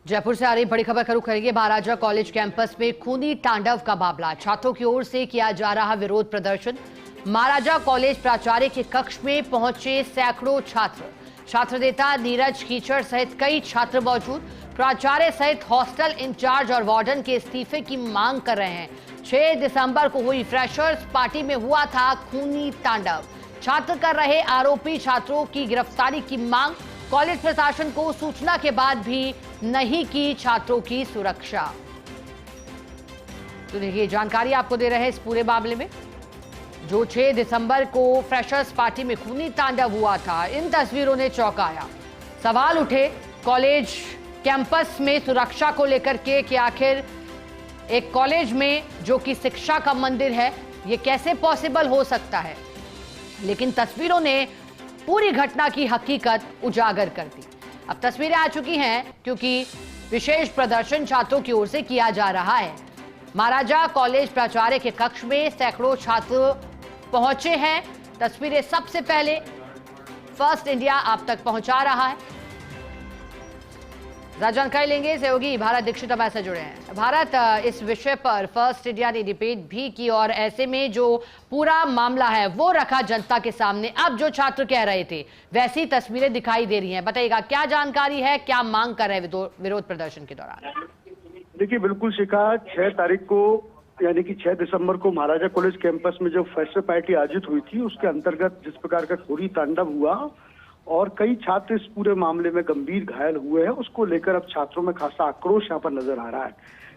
जयपुर से आ रही बड़ी खबर का रुख करेंगे। महाराजा कॉलेज कैंपस में खूनी तांडव का मामला, छात्रों की ओर से किया जा रहा विरोध प्रदर्शन। महाराजा कॉलेज प्राचार्य के कक्ष में पहुंचे सैकड़ों छात्र नेता नीरज कीचड़ सहित कई छात्र मौजूद। प्राचार्य सहित हॉस्टल इंचार्ज और वार्डन के इस्तीफे की मांग कर रहे हैं। 6 दिसंबर को हुई फ्रेशर्स पार्टी में हुआ था खूनी तांडव। छात्र कर रहे आरोपी छात्रों की गिरफ्तारी की मांग। कॉलेज प्रशासन को सूचना के बाद भी नहीं की छात्रों की सुरक्षा। तो देखिए, जानकारी आपको दे रहे हैं इस पूरे मामले में। जो 6 दिसंबर को फ्रेशर्स पार्टी में खूनी तांडव हुआ था, इन तस्वीरों ने चौंकाया। सवाल उठे कॉलेज कैंपस में सुरक्षा को लेकर के कि आखिर एक कॉलेज में जो कि शिक्षा का मंदिर है, ये कैसे पॉसिबल हो सकता है। लेकिन तस्वीरों ने पूरी घटना की हकीकत उजागर कर दी। अब तस्वीरें आ चुकी हैं क्योंकि विशेष प्रदर्शन छात्रों की ओर से किया जा रहा है। महाराजा कॉलेज प्राचार्य के कक्ष में सैकड़ों छात्र पहुंचे हैं। तस्वीरें सबसे पहले फर्स्ट इंडिया आप तक पहुंचा रहा है। जानकारी लेंगे, सहयोगी भारत दीक्षित हमारे से जुड़े हैं। भारत, इस विषय पर फर्स्ट इंडिया ने डिबेट भी की और ऐसे में जो पूरा मामला है वो रखा जनता के सामने। अब जो छात्र कह रहे थे वैसी तस्वीरें दिखाई दे रही हैं। बताइएगा क्या जानकारी है, क्या मांग कर रहे हैं विरोध प्रदर्शन के दौरान। देखिए, बिल्कुल शिखा, 6 तारीख को यानी कि 6 दिसंबर को महाराजा कॉलेज कैंपस में जो फ्रेशर पार्टी आयोजित हुई थी, उसके अंतर्गत जिस प्रकार का खूनी तांडव हुआ और कई छात्र इस पूरे मामले में गंभीर घायल हुए हैं, उसको लेकर अब छात्रों में खासा आक्रोश यहाँ पर नजर आ रहा है।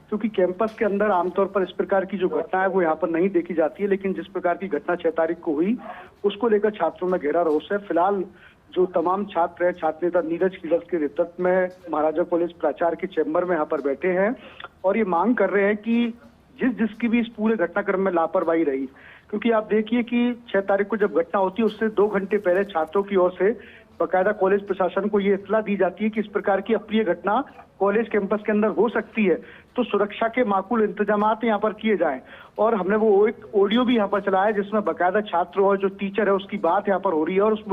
क्योंकि कैंपस के अंदर आमतौर पर इस प्रकार की जो घटना है वो यहाँ पर नहीं देखी जाती है, लेकिन जिस प्रकार की घटना 6 तारीख को हुई उसको लेकर छात्रों में गहरा रोष है। फिलहाल जो तमाम छात्र हैं, छात्र नेता नीरज कीचड़ के नेतृत्व में महाराजा कॉलेज प्राचार्य के चैम्बर में यहाँ पर बैठे हैं और ये मांग कर रहे हैं कि जिसकी भी इस पूरे घटनाक्रम में लापरवाही रही। क्योंकि आप देखिए कि 6 तारीख को जब घटना होती है उससे 2 घंटे पहले छात्रों की ओर से बाकायदा कॉलेज प्रशासन को ये इत्तला दी जाती है कि इस प्रकार की अप्रिय घटना कॉलेज कैंपस के अंदर हो सकती है, तो सुरक्षा के माकूल इंतजाम यहाँ पर किए जाएं। और हमने वो एक ऑडियो भी यहाँ पर चलाया जिसमें बाकायदा छात्र और जो टीचर है उसकी बात यहाँ पर हो रही है और उस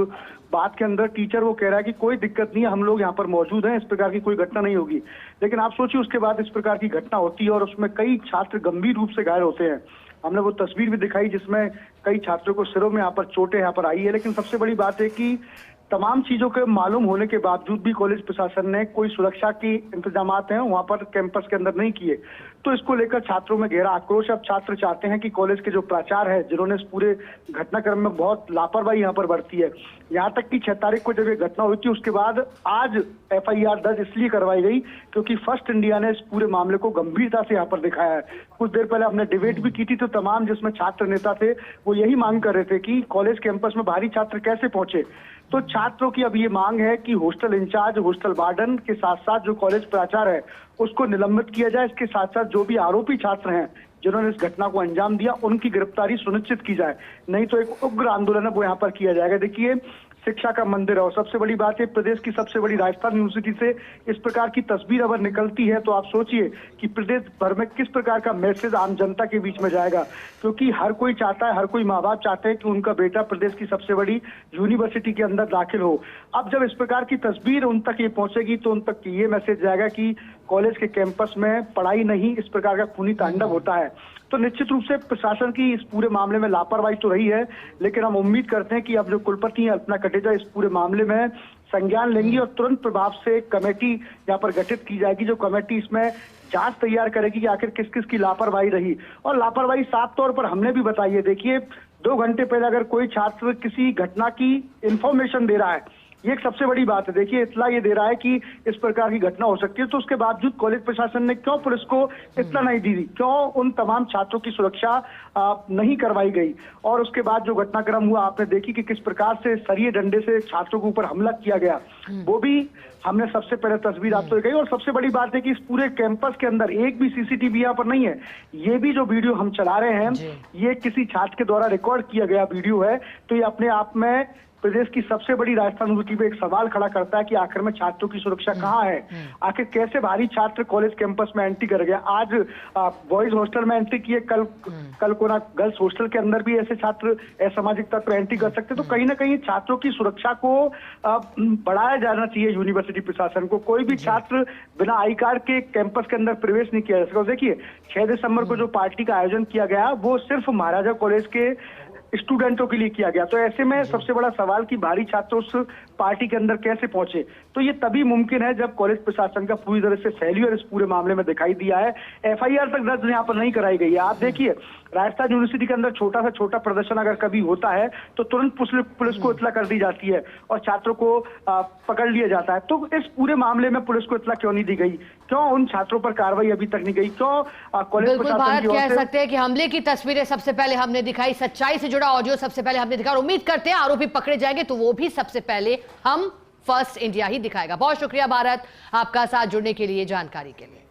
बात के अंदर टीचर वो कह रहा है कि कोई दिक्कत नहीं है, हम लोग यहाँ पर मौजूद हैं, इस प्रकार की कोई घटना नहीं होगी। लेकिन आप सोचिए उसके बाद इस प्रकार की घटना होती है और उसमें कई छात्र गंभीर रूप से घायल होते हैं। हमने वो तस्वीर भी दिखाई जिसमें कई छात्रों को सिरों में यहाँ पर चोटें यहाँ पर आई है। लेकिन सबसे बड़ी बात है कि तमाम चीजों के मालूम होने के बावजूद भी कॉलेज प्रशासन ने कोई सुरक्षा की इंतजाम हैं वहां पर कैंपस के अंदर नहीं किए। तो इसको लेकर छात्रों में गहरा आक्रोश। अब छात्र चाहते हैं कि कॉलेज के जो प्राचार्य है, जिन्होंने इस पूरे घटनाक्रम में बहुत लापरवाही यहाँ पर बरती है, यहाँ तक कि 6 तारीख को जब ये घटना हुई थी उसके बाद आज FIR दर्ज इसलिए करवाई गई क्योंकि फर्स्ट इंडिया ने इस पूरे मामले को गंभीरता से यहाँ पर दिखाया है। कुछ देर पहले हमने डिबेट भी की थी, तो तमाम जिसमें छात्र नेता थे वो यही मांग कर रहे थे कि कॉलेज कैंपस में बाहरी छात्र कैसे पहुंचे। तो छात्रों की अब ये मांग है कि हॉस्टल इंचार्ज, हॉस्टल वार्डन के साथ साथ जो कॉलेज प्राचार्य है उसको निलंबित किया जाए। इसके साथ साथ जो भी आरोपी छात्र हैं जिन्होंने इस घटना को अंजाम दिया उनकी गिरफ्तारी सुनिश्चित की जाए, नहीं तो एक उग्र आंदोलन है वो यहाँ पर किया जाएगा। देखिए, शिक्षा का मंदिर है और सबसे बड़ी बात है प्रदेश की सबसे बड़ी राजस्थान यूनिवर्सिटी से इस प्रकार की तस्वीर अगर निकलती है तो आप सोचिए कि प्रदेश भर में किस प्रकार का मैसेज आम जनता के बीच में जाएगा। क्योंकि हर कोई चाहता है, हर कोई माँ बाप चाहते हैं कि उनका बेटा प्रदेश की सबसे बड़ी यूनिवर्सिटी के अंदर दाखिल हो। अब जब इस प्रकार की तस्वीर उन तक ये पहुंचेगी तो उन तक ये मैसेज जाएगा कि कॉलेज के कैंपस में पढ़ाई नहीं, इस प्रकार का खूनी तांडव होता है। तो निश्चित रूप से प्रशासन की इस पूरे मामले में लापरवाही तो रही है, लेकिन हम उम्मीद करते हैं कि अब जो कुलपति हैं अल्पना कटेजा इस पूरे मामले में संज्ञान लेंगी और तुरंत प्रभाव से कमेटी यहाँ पर गठित की जाएगी, जो कमेटी इसमें जांच तैयार करेगी कि आखिर किस किस की लापरवाही रही। और लापरवाही साफ तौर पर हमने भी बताई है। देखिए, 2 घंटे पहले अगर कोई छात्र किसी घटना की इंफॉर्मेशन दे रहा है, ये एक सबसे बड़ी बात है। देखिए, इत्तला ये दे रहा है कि इस प्रकार की घटना हो सकती है, तो उसके बावजूद कॉलेज प्रशासन ने क्यों पुलिस को इत्तला नहीं दी, क्यों उन तमाम छात्रों की सुरक्षा नहीं करवाई गई। और उसके बाद जो घटनाक्रम हुआ आपने देखी कि किस प्रकार से सरिये डंडे से छात्रों के ऊपर हमला किया गया, वो भी हमने सबसे पहले तस्वीर आपको दिखाई। और सबसे बड़ी बात है कि इस पूरे कैंपस के अंदर एक भी CCTV यहाँ पर नहीं है। ये भी जो वीडियो हम चला रहे हैं ये किसी छात्र के द्वारा रिकॉर्ड किया गया वीडियो है, तो ये अपने आप में प्रदेश की सबसे बड़ी राजस्थान यूनिवर्सिटी पे एक सवाल खड़ा करता है कि आखिर में छात्रों की सुरक्षा कहाँ है। आखिर कैसे भारी छात्र कॉलेज कैंपस में एंट्री कर गया। आज बॉयज हॉस्टल में एंट्री किए, कल को ना गर्ल्स हॉस्टल के अंदर भी ऐसे छात्र असामाजिक तत्व एंट्री कर सकते। तो कहीं ना कहीं छात्रों की सुरक्षा को बढ़ाया जाना चाहिए यूनिवर्सिटी प्रशासन को। कोई भी छात्र बिना आई कार्ड के कैंपस के अंदर प्रवेश नहीं किया जा सकता। देखिए 6 दिसंबर को जो पार्टी का आयोजन किया गया वो सिर्फ महाराजा कॉलेज के स्टूडेंटों के लिए किया गया। तो ऐसे में सबसे बड़ा सवाल कि भारी छात्र उस पार्टी के अंदर कैसे पहुंचे। तो ये तभी मुमकिन है जब कॉलेज प्रशासन का पूरी तरह से फेल्यूर इस पूरे मामले में दिखाई दिया है। एफआईआर तक दर्ज यहाँ पर नहीं कराई गई है। आप देखिए राजस्थान यूनिवर्सिटी के अंदर छोटा से छोटा प्रदर्शन अगर कभी होता है तो तुरंत पुलिस को इत्तला कर दी जाती है और छात्रों को पकड़ लिया जाता है। तो इस पूरे मामले में पुलिस को इत्तला क्यों नहीं दी गई, क्यों उन छात्रों पर कार्रवाई अभी तक नहीं गई, क्यों कॉलेज प्रशासन कह सकते हैं कि हमले की तस्वीरें सबसे पहले हमने दिखाई, सच्चाई से जुड़ा ऑडियो सबसे पहले हमने दिखाया और उम्मीद करते हैं आरोपी पकड़े जाएंगे तो वो भी सबसे पहले हम फर्स्ट इंडिया ही दिखाएगा। बहुत शुक्रिया भारत आपका साथ जुड़ने के लिए, जानकारी के लिए।